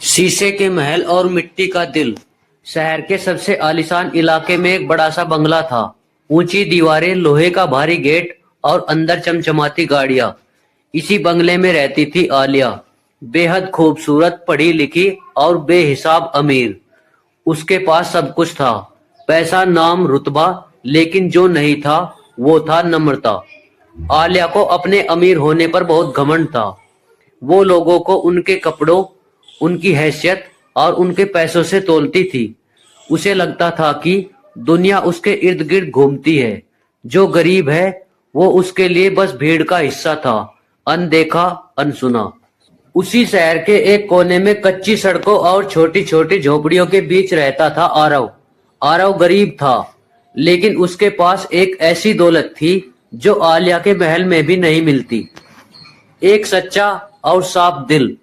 शीशे के महल और मिट्टी का दिल। शहर के सबसे आलीशान इलाके में एक बड़ा सा बंगला था। ऊंची दीवारें, लोहे का भारी गेट और अंदर चमचमाती गाड़ियां। इसी बंगले में रहती थी आलिया, बेहद खूबसूरत, पढ़ी लिखी और बेहिसाब अमीर। उसके पास सब कुछ था, पैसा, नाम, रुतबा, लेकिन जो नहीं था वो था नम्रता। आलिया को अपने अमीर होने पर बहुत घमंड था। वो लोगों को उनके कपड़ों, उनकी हैसियत और उनके पैसों से तौलती थी। उसे लगता था कि दुनिया उसके इर्द गिर्द घूमती है। जो गरीब है वो उसके लिए बस भीड़ का हिस्सा था, अनदेखा, अनसुना। उसी शहर के एक कोने में कच्ची सड़कों और छोटी छोटी झोपड़ियों के बीच रहता था आरव। आरव गरीब था, लेकिन उसके पास एक ऐसी दौलत थी जो आलिया के महल में भी नहीं मिलती। एक सच्चा और साफ दिल।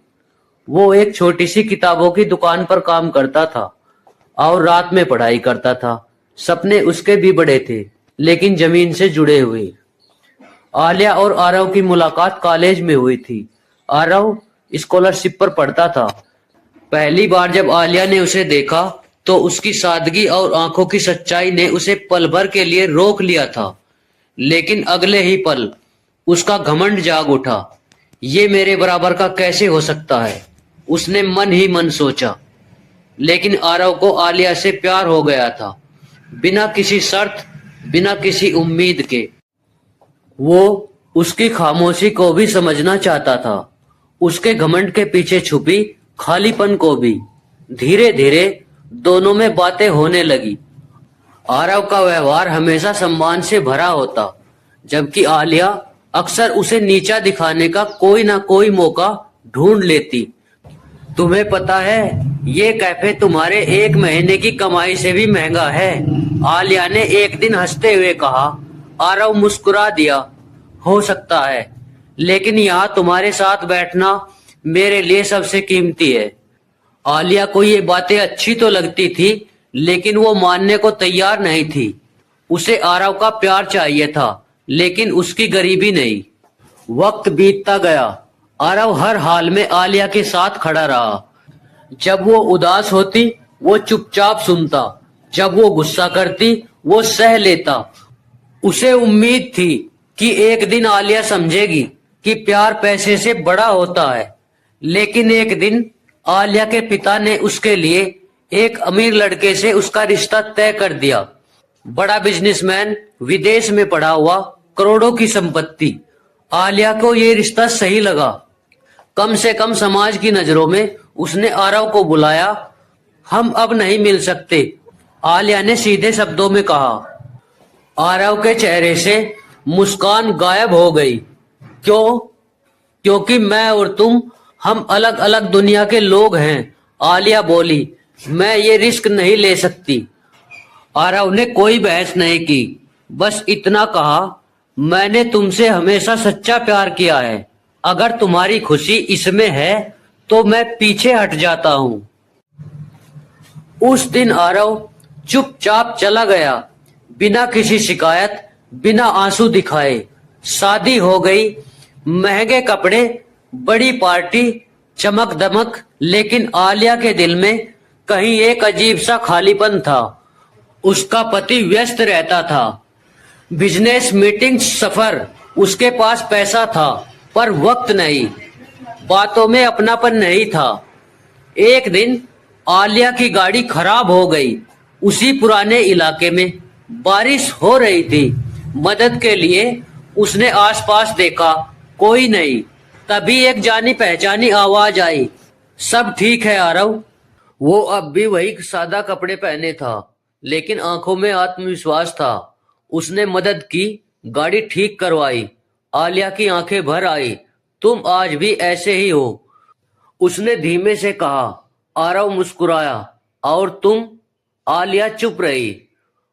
वो एक छोटी सी किताबों की दुकान पर काम करता था और रात में पढ़ाई करता था। सपने उसके भी बड़े थे, लेकिन जमीन से जुड़े हुए। आलिया और आरव की मुलाकात कॉलेज में हुई थी। आरव स्कॉलरशिप पर पढ़ता था। पहली बार जब आलिया ने उसे देखा तो उसकी सादगी और आंखों की सच्चाई ने उसे पल भर के लिए रोक लिया था। लेकिन अगले ही पल उसका घमंड जाग उठा। ये मेरे बराबर का कैसे हो सकता है, उसने मन ही मन सोचा। लेकिन आरव को आलिया से प्यार हो गया था, बिना किसी शर्त, बिना किसी उम्मीद के। वो उसकी खामोशी को भी समझना चाहता था, उसके घमंड के पीछे छुपी खालीपन को भी। धीरे धीरे दोनों में बातें होने लगी। आरव का व्यवहार हमेशा सम्मान से भरा होता, जबकि आलिया अक्सर उसे नीचा दिखाने का कोई ना कोई मौका ढूंढ लेती। तुम्हें पता है, ये कैफे तुम्हारे एक महीने की कमाई से भी महंगा है, आलिया ने एक दिन हंसते हुए कहा। आरव मुस्कुरा दिया। हो सकता है, लेकिन यहाँ तुम्हारे साथ बैठना मेरे लिए सबसे कीमती है। आलिया को ये बातें अच्छी तो लगती थी, लेकिन वो मानने को तैयार नहीं थी। उसे आरव का प्यार चाहिए था, लेकिन उसकी गरीबी नहीं। वक्त बीतता गया। आरव हर हाल में आलिया के साथ खड़ा रहा। जब वो उदास होती वो चुपचाप सुनता, जब वो गुस्सा करती वो सह लेता। उसे उम्मीद थी कि एक दिन आलिया समझेगी कि प्यार पैसे से बड़ा होता है। लेकिन एक दिन आलिया के पिता ने उसके लिए एक अमीर लड़के से उसका रिश्ता तय कर दिया। बड़ा बिजनेसमैन, विदेश में पढ़ा हुआ, करोड़ों की संपत्ति। आलिया को ये रिश्ता सही लगा। कम से कम समाज की नजरों में उसने आरव को बुलाया। हम अब नहीं मिल सकते, आलिया ने सीधे शब्दों में कहा। आरव के चेहरे से मुस्कान गायब हो गई। क्यों? क्योंकि मैं और तुम, हम अलग अलग दुनिया के लोग हैं, आलिया बोली। मैं ये रिस्क नहीं ले सकती। आरव ने कोई बहस नहीं की, बस इतना कहा, मैंने तुमसे हमेशा सच्चा प्यार किया है। अगर तुम्हारी खुशी इसमें है तो मैं पीछे हट जाता हूं। उस दिन आरव चुपचाप चला गया, बिना किसी शिकायत, बिना आंसू दिखाए। शादी हो गई, महंगे कपड़े, बड़ी पार्टी, चमक दमक, लेकिन आलिया के दिल में कहीं एक अजीब सा खालीपन था। उसका पति व्यस्त रहता था, बिजनेस, मीटिंग, सफर। उसके पास पैसा था पर वक्त नहीं, बातों में अपनापन नहीं था। एक दिन आलिया की गाड़ी खराब हो गई। उसी पुराने इलाके में बारिश हो रही थी। मदद के लिए उसने आसपास देखा, कोई नहीं। तभी एक जानी पहचानी आवाज आई, सब ठीक है आरव। वो अब भी वही सादा कपड़े पहने था, लेकिन आंखों में आत्मविश्वास था। उसने मदद की, गाड़ी ठीक करवाई। आलिया की आंखें भर आई। तुम आज भी ऐसे ही हो, उसने धीमे से कहा। आरव मुस्कुराया। और तुम? आलिया चुप रही।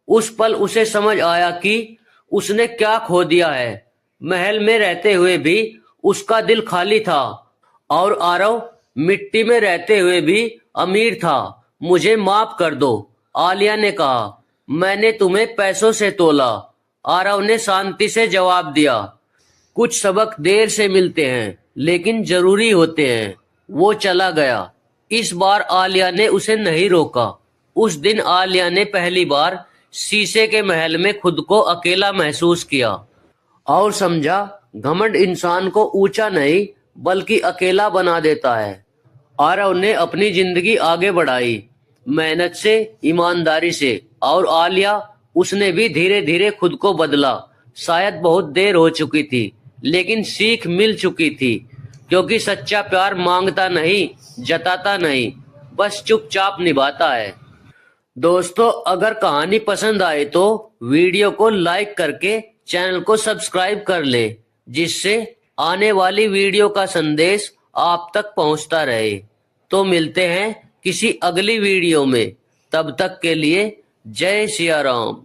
उस पल उसे समझ आया कि उसने क्या खो दिया है। महल में रहते हुए भी उसका दिल खाली था, और आरव मिट्टी में रहते हुए भी अमीर था। मुझे माफ कर दो, आलिया ने कहा। मैंने तुम्हें पैसों से तोला, आरव ने शांति से जवाब दिया। कुछ सबक देर से मिलते हैं, लेकिन जरूरी होते हैं। वो चला गया। इस बार आलिया ने उसे नहीं रोका। उस दिन आलिया ने पहली बार शीशे के महल में खुद को अकेला महसूस किया और समझा घमंड इंसान को ऊंचा नहीं बल्कि अकेला बना देता है। आरव ने अपनी जिंदगी आगे बढ़ाई, मेहनत से, ईमानदारी से, और आलिया, उसने भी धीरे धीरे खुद को बदला। शायद बहुत देर हो चुकी थी, लेकिन सीख मिल चुकी थी, क्योंकि सच्चा प्यार मांगता नहीं, जताता नहीं, बस चुपचाप निभाता है। दोस्तों, अगर कहानी पसंद आए तो वीडियो को लाइक करके चैनल को सब्सक्राइब कर ले, जिससे आने वाली वीडियो का संदेश आप तक पहुंचता रहे। तो मिलते हैं किसी अगली वीडियो में, तब तक के लिए जय सिया राम।